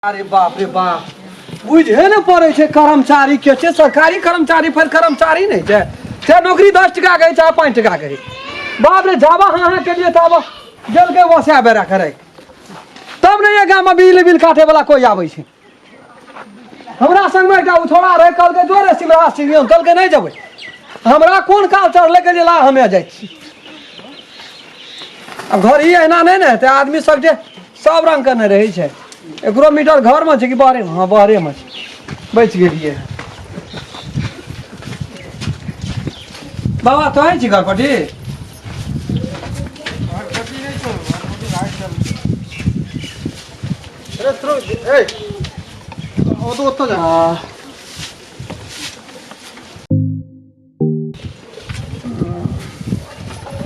अरे बाप रे बाप बुझे न पड़े छे कर्मचारी के छे सरकारी कर्मचारी फिर कर्मचारी नहीं छे छे नौकरी 10 टका गई चाहे 5 टका गई बाप रे जावा हाँ के लिए तब जल के वसा बेरा करे तब नहीं ये गांव में बिल काटे वाला कोई आवे छे हमरा संग में एकटा उछोड़ा रहे कल के जोरे सिमरा सिरियन कल के नहीं जबै हमरा कोन काल चढ़ले के जेला हमे जाय छी अब घर ही एना नहीं ने ते आदमी सब जे सब रंग करने रहे छे एकरो मीटर घर में छे कि बाहर में हां बाहर में बच गेलिए बाबा तो है छी घर पटी नहीं तो अरे थ्रो ए ओ तो जा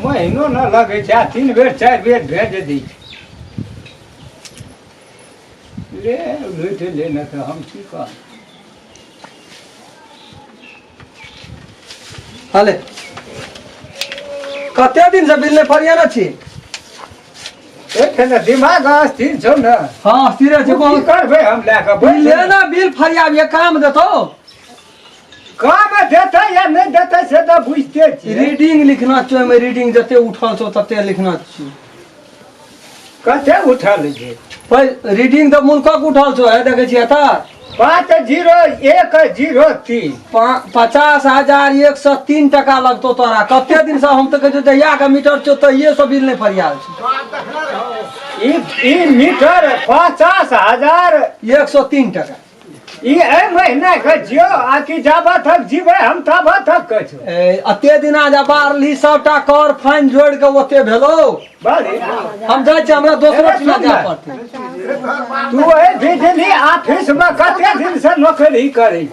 महीनो न लगे छे 3 बेर 4 बेर भेज दी ले लूट लेना तो हम की कर हाले कते दिन से बिल ने फरियाना छी एखन दिमाग अस्थिर छौ न हां स्थिर छे की करबे हम लेके बिल लेना बिल फरियाबिए काम देतो काम देता या नहीं देता से तो बुझते छी रीडिंग लिखना चाहिए मैं रीडिंग जते उठल छो तते लिखना छी कते उठल छे पर रीडिंग तो मुल्कक उठल छो है देखे छी त 50,103 50,103 टका लगतो तोरा कते दिन से हम त कह जहिया का मीटर छो त ये सब बिल नहीं फरियाल छी ई मीटर 50,103 टका ई ए महीना के जियो आकि जाबा तक जीवे हम तबा तक कछु अते दिना जा बारली सबटा कर फाइन जोड़ के ओते भेलो बारे हम जाय छी हमरा दोसरो ठिना जा पड़ते तू ए बिजली ऑफिस में कते दिन से नौकरी करे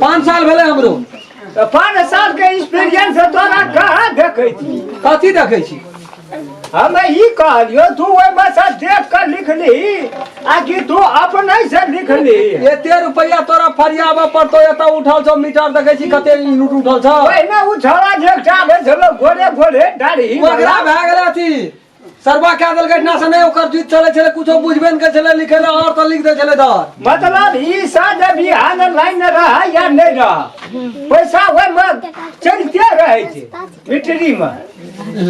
5 साल भेले हमरो तो 5 साल के एक्सपीरियंस तोरा कहां देखै छी कथि देखै छी हम ई कहलियो तू ओय में से देख कर लिख ली आकि तू अपने से लिख ली एते रुपया तोरा फरियाबा पड़तो एता उठल छौ मीटर देखै छी कते यूनिट उठल छौ ओय ना उछला देखटा आबै छलो घोड़े घोड़े दाढ़ी मगरा भ गेला थी सरबा क्या दल घटना से नहीं ओकर जीत चले छले कुछो बुझबे न कर छले लिखे और तो लिख दे छले दर मतलब ई साज बिहान लाइन रहा या नहीं रहा पैसा ओय में चलते रहे छे मिटरी में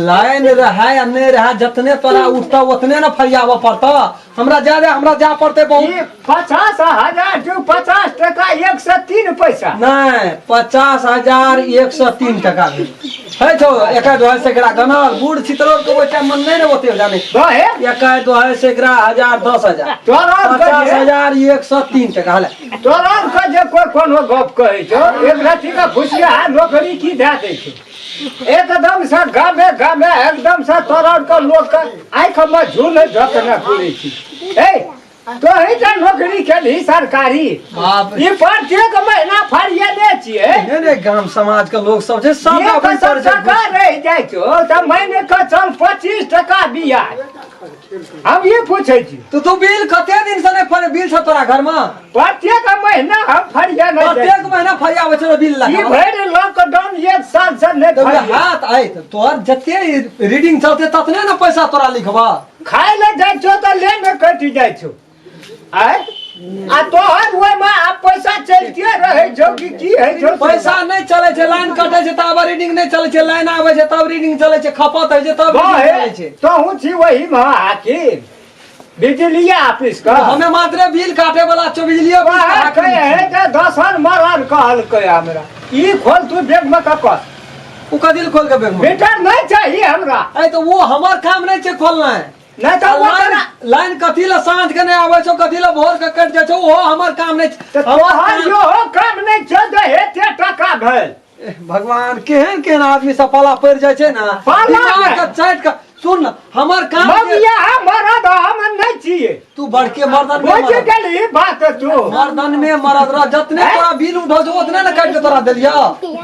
लाइन रहा या नहीं रहा जतने तोरा उठता उतने न फरियाबा पड़ता हमरा ज्यादा हमरा जा पड़ते बहुत 50,000 जो 50 टका 103 पैसा नहीं 50,103 टका है छो एका दो से एकरा गनल बूढ़ चितरोर के ओटा मन नहीं न होते जाने दहे एका दो से एकरा 10,000 तोरा 50,103 टका हले तोरा के जे कोनो गप कहै छो एक राति का भुसिया नौकरी की दे दै छो एकदम से गामे एकदम से तोरा के लोग के आंख में झूल झकना पड़े छी ए तो ही त नौकरी केली सरकारी बाप ई प्रत्येक महीना फरिया दे छिए ने गांव समाज के लोग सब जे सब ये अपन सब टका रह जाय छो त महीने का चल 25 टका बियाज हम ये पूछे छी तू बिल कते दिन से नहीं बिल छ तोरा घर में प्रत्येक महीना हम फरिया नहीं प्रत्येक महीना फरिया आवे छ बिल लगा ई भरि लॉकडाउन एक साल से नहीं तो फरिया हाथ आए तोर जते रीडिंग चलते ततने ना पैसा तोरा लिखबा खाए ले जाय छो त ले में कटि जाय छो आय आ तोहर ओय में आ पैसा चलते रहे छो की है छो पैसा नहीं चले छे लाइन कटे छे तब रीडिंग नहीं चले छे लाइन आवे छे तब रीडिंग चले छे खपत है छे तब रीडिंग चले छे तो हूं छी वही में आखिर बिजली ऑफिस का हमें मात्र बिल काटे वाला छो बिजली बाहर कहे है जे दसन मरन कहल के हमरा ई खोल तू बैग में ककर उ कदिल खोल के बैग में बेटा नहीं चाहिए हमरा ए तो वो हमर काम नहीं छे खोलना है नहीं तो वो लाइन कथी ला सांझ के नहीं आवे छो कथी ला भोर के कट जाय छो वो हमर काम नहीं तोहर जो काम नहीं छ दे हेते टका भेल भगवान केहन केहन आदमी सब पाला पड़ जाय छे ना दिमाग का चाट का सुन ना हमर काम मगिया मरद हम नहीं छिए तू बड़के मर्दन में बुझ गेली बात तू मर्दन में मरद रह जतने तोरा बिल उठो छो उतने न काट के तोरा देलिया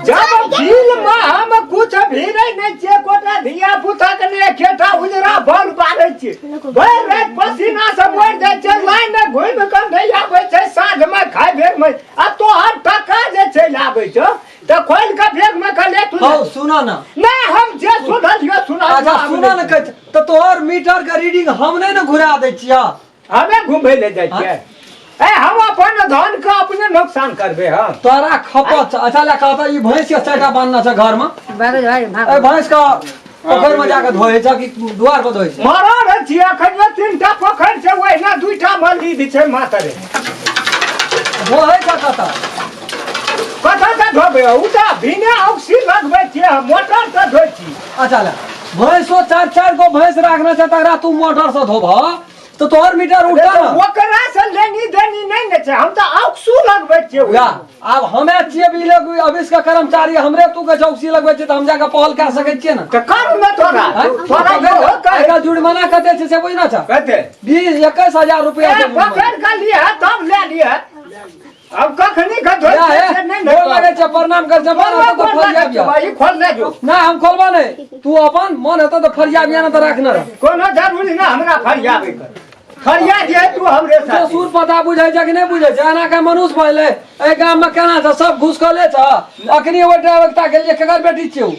जब बिल में हम कुछ भी नहीं छे कोटा धिया पुता के ने खेता उजरा बल बारै छी भर रात पसीना से मर जाय छे लाइन में घुम के नहीं आबै छे साँझ में खाय बेर में आ तो हर टका जे छे लाबै छो तो खोल के बैग में के ले तू हो सुना ना नहीं हम जे सुनलियो सुना अच्छा सुना ना कह तो तोहर मीटर का रीडिंग हम नहीं ना घुरा दे छिया हमें घुमै ले जाय छे अपन धन का अपने नुकसान करबे हम। तोरा खपत अच्छा ला कहता ई भैंस के चाटा बांधना छै घर में ए भैंस का पोखर में जाके धोए छ कि द्वार पर धोए छ मारा रे छिया खजवा तीनटा पोखर छै ओहिना दुइटा मस्जिद छै मातरे धोए छ कता कथा का धोबे उटा बिना ऑक्सी लगबे छियै मोटर से धोइ छी। अच्छा ला भैंसो चार चार गो भैंस राखना छै तकरा तू मोटर से धोब तो तोहर मीटर उठा ना ओकरा से लेनी देनी नहीं ने छै हम त ऑक्सू लगबे छियै या अब हमे छियै भी लोग ऑफिस का कर्मचारी हमरे तू के चौकसी लगबे छै त हम जाके पहल कर सकै छियै ना त कर न तोरा एका जुर्माना कते छै से बुझना छ कते 21,000 रुपया पकड़ के लिए तब ले लिए अब कखनी का धोइ से नहीं न बोल लगे छै प्रणाम कर जमा तो फरिया बिया भाई खोल ले जो ना हम खोलबा नहीं तू अपन मन हेतो तो फरिया बिया ना तो रखना रह कोनो जरूरी ना हमरा फरियाबे कर फरिया जे तू हमरे तो साथ सूर पता बुझै छै कि नहीं बुझै छै एना के मनुष्य भइले ए गाम में केना छ सब घुस खले छ अखनी ओ ड्राइवर के लिए केकर बेटी छियौ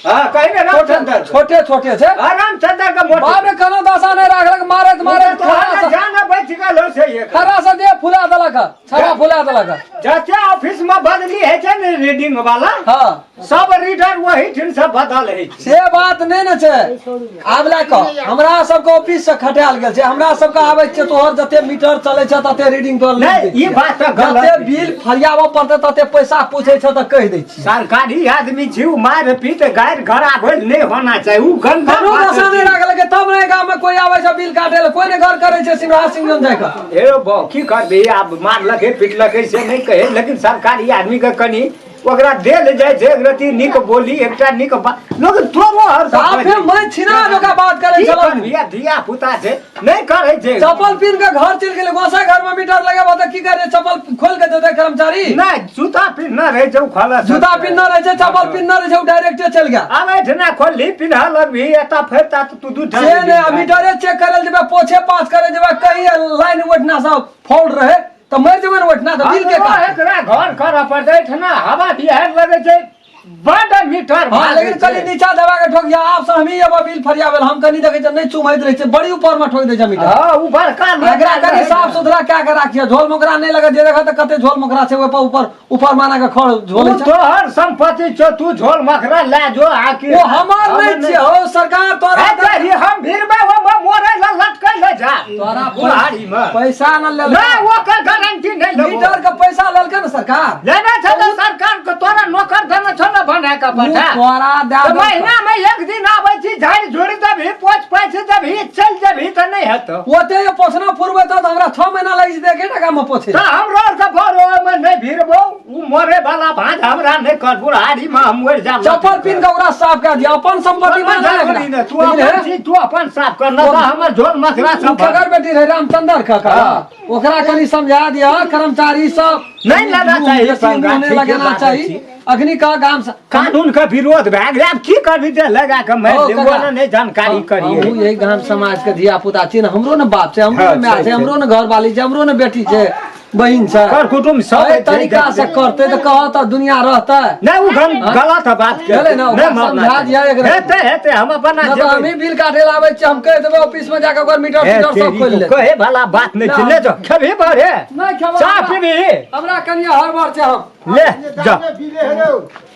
हां कहिने रामचंद्र छोटे छोटे छै रामचंद्र का मोटा बाप रे कोनो दशा नहीं राखलक मारत तो जान बच गेल से ये खरा से दे फुला देलक छबा फुला देलक जते ऑफिस में बदली है छै ने रीडिंग वाला हां सब रीडर वही ठिन से बदल है से बात नहीं न छै आब ला कह हमरा सब के ऑफिस से खटाल गेल छै हमरा सब के आबै छै तोहर जते मीटर चलै छै तते रीडिंग तोहर नहीं ई बात त गलत जते बिल फरियाबो पड़ते तते पैसा पूछै छ त कह दै छी सरकारी आदमी छी उ मार पीट गायर घड़ा भइल नहीं होना चाहिए उ गंदा कोनो दशा नहीं राखलक तब नहीं गांव में कोई आबै छै बिल काटे ले कोई ने घर करे छै सिंघा सिंगन जाय के ए बो की करबे आब मार लगे पीट लगे से नहीं कहे लेकिन सरकारी आदमी के कनी ओकरा देल जाय छै रति निक बोली एकटा निक लोग तोरो हर साफे मैं छिना लोका बात करे छलो भैया धिया पुता छै नहीं करे छै चप्पल पिन के घर चल गेले गोसा घर में मीटर लगाबो त की करे चप्पल खोल के देते कर्मचारी नहीं जूता पिन न रहे जो खाला जूता पिन न रहे छै चप्पल पिन न रहे छै डायरेक्ट चल गया आबै ठना खोली पिन्हा लगबी एता फेरता तू दू से ने मीटरे चेक करल जेबे पोछे पास करे जेबे कहीं लाइन उठना सब फॉल्ट रहे तो मर जेबे उठना तो बिल के का एकरा घर कर पड़ते ठना हवा बिहार लगे छै बड़ मीटर हां लेकिन कनी नीचा दबा के ठोक या आप से हम ही अब बिल फरियावेल हम कनी देखे नहीं चुमैत रहे छै बड़ी ऊपर में ठोक दे छै मीटर हां ऊ बड़का एकरा कनी साफ सुथरा क्या के राखियो झोल मोकरा नहीं लगे जे देखा त कते झोल मोकरा छै ओय पर ऊपर माना के खड़ झोल छै तो हर संपत्ति छ तू झोल मखरा ले जो आके ओ हमर नहीं छै हो सरकार तोरा हम भीरबे वो मोरे लटकै ले जा तोरा बुढ़ारी में पैसा न ले ना ओकर गारंटी नहीं लो मीटर के पैसा लेलक न सरकार लेना छै तो सरकार के तोरा नौकर देना छ न बना के पठा तोरा दे तो महीना में एक दिन आबै छी झाड़ झुड़ देबही पोछ पाछ देबही चल देबही त नहीं हेतो ओते ये पोछना फुरबे त हमरा 6 महीना लागि जेते के टका में पोछे त हमरो के भरो में नहीं भीरबो उ मरे वाला भांज हमरा नहीं कर बुढ़ारी में हम मर जा चप्पल पिन के ओकरा साफ कर दिया अपन संपत्ति में ना तू अपन छी तू अपन साफ कर ना हमर झोल मखरा सब कगर बेटी रहे रामचंद्र का ओकरा कनी समझा दिया कर्मचारी सब नहीं लगा चाहिए संग लगाना चाहिए अग्नि का गांव से कानून का विरोध भए गेल अब की करबी ते लगा के मार देबो ना नहीं जानकारी करिए हम यही गांव समाज के धिया पुता छी न हमरो न बाप छै हमरो न माय छै हमरो न घर वाली छै हमरो न बेटी छै बहिन छै कर कुटुंब सब तरीका से करते तो कह त दुनिया रहता नहीं उ गलत बात के चले ना समझा दिया एक हेते हेते हम बना देबे हम ही बिल काटे लाबै छी हम कह देबे ऑफिस में जाके ओकर मीटर सब खोल ले कहे वाला बात नहीं छै ले जो खबी भरे नहीं खबर चाह पीबी हमरा कनिया हर बार छै हम ले जा